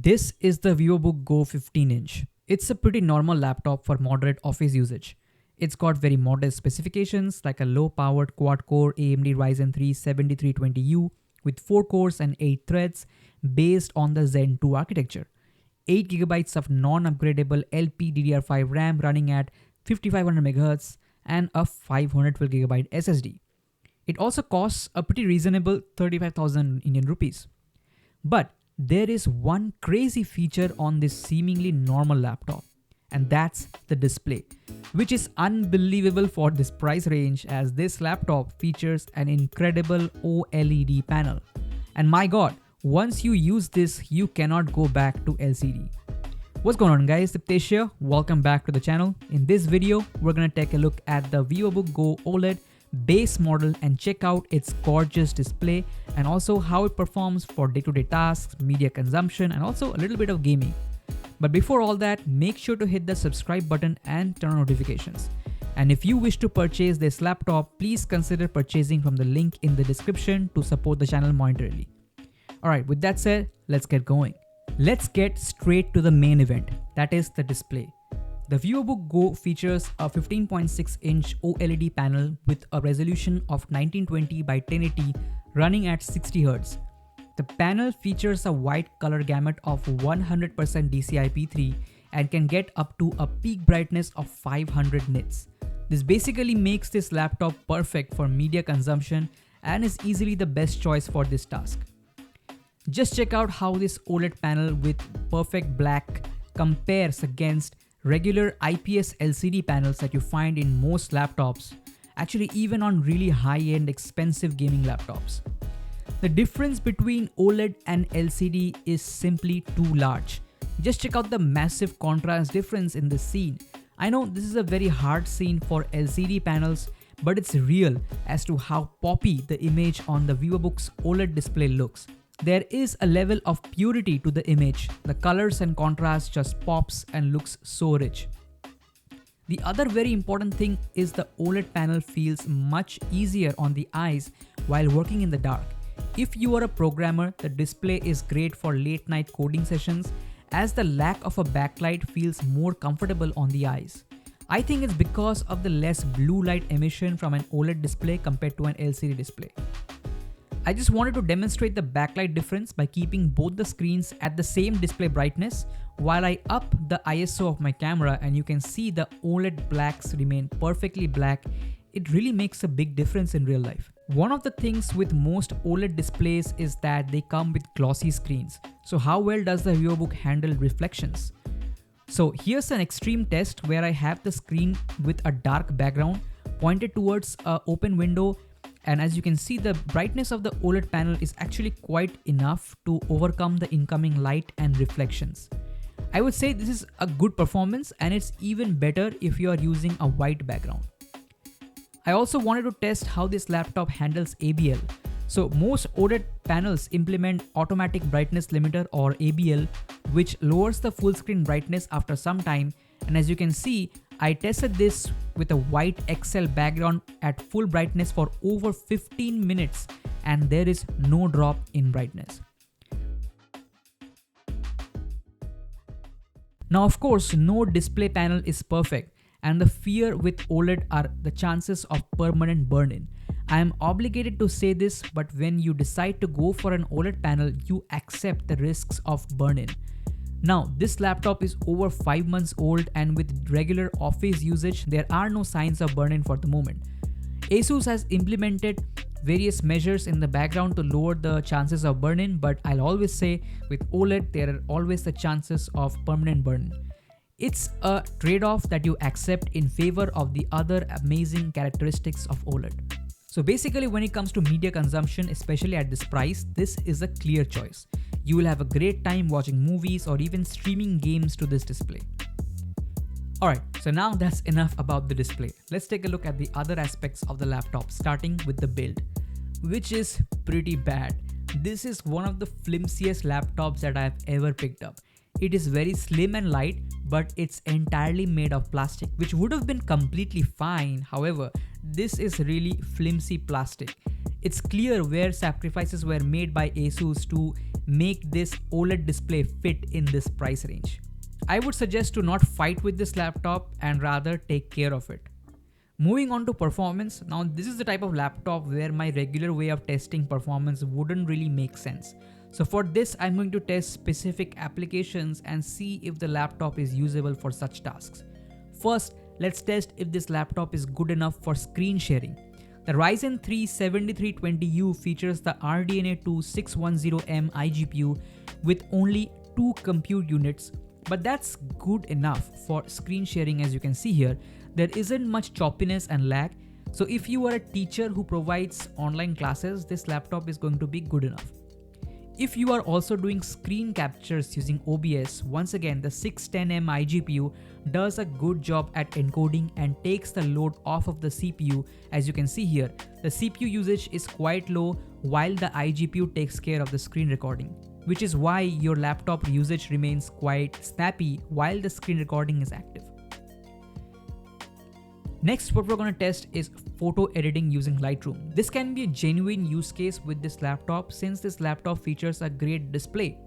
This is the Vivobook Go 15-inch. It's a pretty normal laptop for moderate office usage. It's got very modest specifications like a low-powered quad-core AMD Ryzen 3 7320U with 4 cores and 8 threads based on the Zen 2 architecture. 8GB of non-upgradable LPDDR5 RAM running at 5500 MHz and a 512GB SSD. It also costs a pretty reasonable 35,000 Indian rupees. But there is one crazy feature on this seemingly normal laptop, and that's the display, which is unbelievable for this price range as this laptop features an incredible OLED panel. And my god, once you use this, you cannot go back to LCD. What's going on guys, Diptesh here. Welcome back to the channel. In this video, we're going to take a look at the Vivobook Go OLED base model and check out its gorgeous display and also how it performs for day-to-day tasks, media consumption, and also a little bit of gaming. But before all that, make sure to hit the subscribe button and turn on notifications. And if you wish to purchase this laptop, please consider purchasing from the link in the description to support the channel monetarily. Alright, with that said, let's get going. Let's get straight to the main event, that is the display. The Vivobook Go features a 15.6-inch OLED panel with a resolution of 1920 by 1080 running at 60 Hz. The panel features a wide color gamut of 100% DCI-P3 and can get up to a peak brightness of 500 nits. This basically makes this laptop perfect for media consumption and is easily the best choice for this task. Just check out how this OLED panel with perfect black compares against regular IPS LCD panels that you find in most laptops, actually even on really high-end expensive gaming laptops. The difference between OLED and LCD is simply too large. Just check out the massive contrast difference in this scene. I know this is a very hard scene for LCD panels, but it's real as to how poppy the image on the Vivobook's OLED display looks. There is a level of purity to the image. The colors and contrast just pops and looks so rich. The other very important thing is the OLED panel feels much easier on the eyes while working in the dark. If you are a programmer, the display is great for late night coding sessions as the lack of a backlight feels more comfortable on the eyes. I think it's because of the less blue light emission from an OLED display compared to an LCD display. I just wanted to demonstrate the backlight difference by keeping both the screens at the same display brightness while I up the ISO of my camera, and you can see the OLED blacks remain perfectly black. It really makes a big difference in real life. One of the things with most OLED displays is that they come with glossy screens. So how well does the Vivobook handle reflections? So here's an extreme test where I have the screen with a dark background pointed towards an open window. And as you can see, the brightness of the OLED panel is actually quite enough to overcome the incoming light and reflections. I would say this is a good performance, and it's even better if you are using a white background. I also wanted to test how this laptop handles ABL. So most OLED panels implement automatic brightness limiter or ABL, which lowers the full screen brightness after some time. And as you can see, I tested this with a white XL background at full brightness for over 15 minutes and there is no drop in brightness. Now of course, no display panel is perfect, and the fear with OLED are the chances of permanent burn-in. I am obligated to say this, but when you decide to go for an OLED panel, you accept the risks of burn-in. Now, this laptop is over 5 months old, and with regular office usage, there are no signs of burn-in for the moment. Asus has implemented various measures in the background to lower the chances of burn-in, but I'll always say with OLED, there are always the chances of permanent burn-in. It's a trade-off that you accept in favor of the other amazing characteristics of OLED. So basically, when it comes to media consumption, especially at this price, this is a clear choice. You will have a great time watching movies or even streaming games to this display. Alright, so now that's enough about the display. Let's take a look at the other aspects of the laptop, starting with the build, which is pretty bad. This is one of the flimsiest laptops that I've ever picked up. It is very slim and light, but it's entirely made of plastic, which would have been completely fine. However, this is really flimsy plastic. It's clear where sacrifices were made by Asus to make this OLED display fit in this price range. I would suggest to not fight with this laptop and rather take care of it. Moving on to performance, now this is the type of laptop where my regular way of testing performance wouldn't really make sense. So for this, I'm going to test specific applications and see if the laptop is usable for such tasks. First, let's test if this laptop is good enough for screen sharing. The Ryzen 3 7320U features the RDNA 2 610M iGPU with only 2 compute units, but that's good enough for screen sharing. As you can see here, there isn't much choppiness and lag. So if you are a teacher who provides online classes, this laptop is going to be good enough. If you are also doing screen captures using OBS, once again the 610M iGPU does a good job at encoding and takes the load off of the CPU. As you can see here, the CPU usage is quite low while the iGPU takes care of the screen recording, which is why your laptop usage remains quite snappy while the screen recording is active. Next, what we're going to test is photo editing using Lightroom. This can be a genuine use case with this laptop since this laptop features a great display.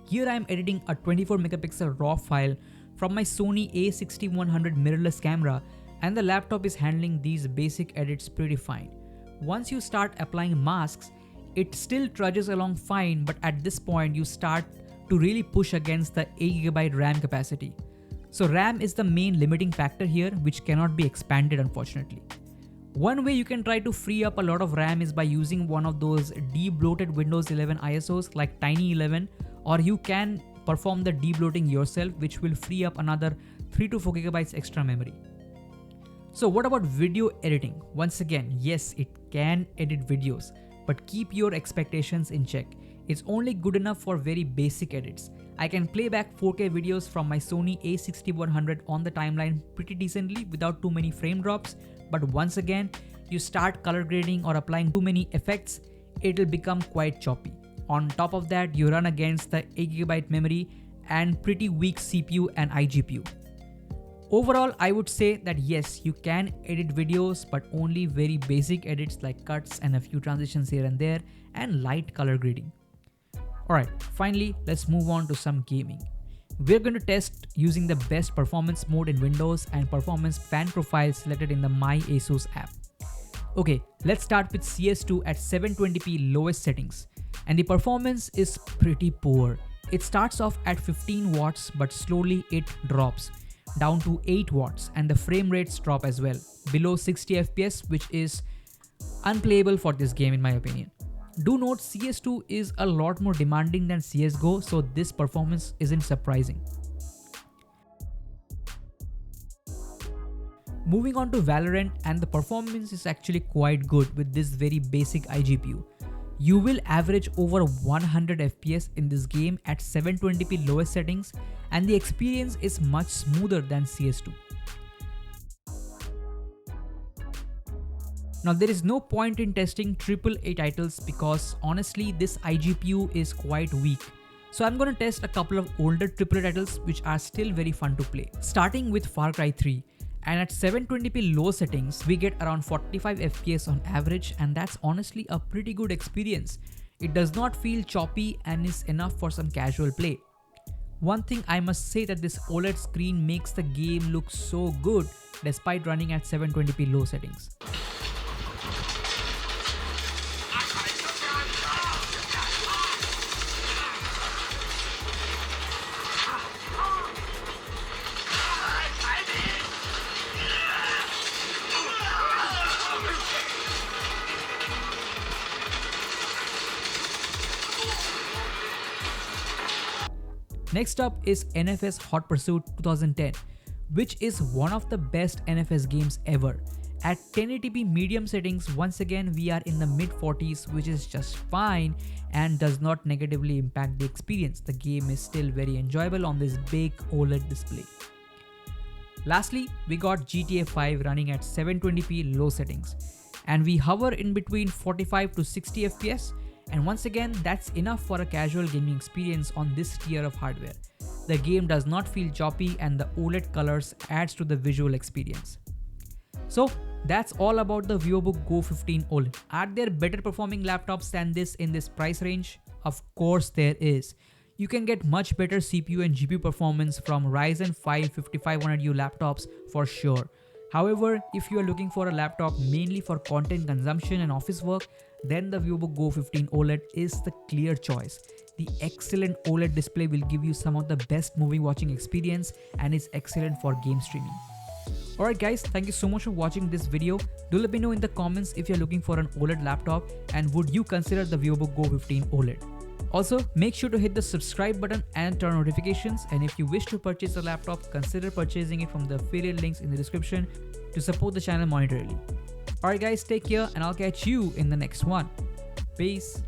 Here I am editing a 24 megapixel RAW file from my Sony a6100 mirrorless camera, and the laptop is handling these basic edits pretty fine. Once you start applying masks, it still trudges along fine, but at this point you start to really push against the 8GB RAM capacity. So RAM is the main limiting factor here, which cannot be expanded unfortunately. One way you can try to free up a lot of RAM is by using one of those de-bloated Windows 11 ISOs like Tiny11, or you can perform the de-bloating yourself, which will free up another 3 to 4 GB extra memory. So what about video editing? Once again, yes, it can edit videos, but keep your expectations in check. It's only good enough for very basic edits. I can play back 4K videos from my Sony a6100 on the timeline pretty decently without too many frame drops, but once again, you start color grading or applying too many effects, it'll become quite choppy. On top of that, you run against the 8GB memory and pretty weak CPU and iGPU. Overall, I would say that yes, you can edit videos, but only very basic edits like cuts and a few transitions here and there and light color grading. Alright, finally, let's move on to some gaming. We're going to test using the best performance mode in Windows and performance fan profile selected in the My Asus app. Okay, let's start with CS2 at 720p lowest settings, and the performance is pretty poor. It starts off at 15 watts, but slowly it drops down to 8 watts, and the frame rates drop as well, below 60 FPS, which is unplayable for this game in my opinion. Do note CS2 is a lot more demanding than CSGO, so this performance isn't surprising. Moving on to Valorant, and the performance is actually quite good with this very basic iGPU. You will average over 100 FPS in this game at 720p lowest settings, and the experience is much smoother than CS2. Now there is no point in testing AAA titles because honestly this iGPU is quite weak. So I'm going to test a couple of older AAA titles which are still very fun to play. Starting with Far Cry 3, and at 720p low settings we get around 45 FPS on average, and that's honestly a pretty good experience. It does not feel choppy and is enough for some casual play. One thing I must say that this OLED screen makes the game look so good despite running at 720p low settings. Next up is NFS Hot Pursuit 2010, which is one of the best NFS games ever. At 1080p medium settings, once again we are in the mid 40s, which is just fine and does not negatively impact the experience. The game is still very enjoyable on this big OLED display. Lastly, we got GTA 5 running at 720p low settings, and we hover in between 45 to 60 FPS. And once again, that's enough for a casual gaming experience on this tier of hardware. The game does not feel choppy and the OLED colors adds to the visual experience. So That's all about the Vivobook Go 15 OLED. Are there better performing laptops than this in this price range? Of course there is. You can get much better CPU and GPU performance from Ryzen 5 5500U laptops for sure. However, if you are looking for a laptop mainly for content consumption and office work, then the Vivobook Go 15 OLED is the clear choice. The excellent OLED display will give you some of the best movie watching experience and is excellent for game streaming. Alright guys, thank you so much for watching this video. Do let me know in the comments if you're looking for an OLED laptop and would you consider the Vivobook Go 15 OLED. Also, make sure to hit the subscribe button and turn on notifications, and if you wish to purchase a laptop, consider purchasing it from the affiliate links in the description to support the channel monetarily. Alright guys, take care and I'll catch you in the next one. Peace.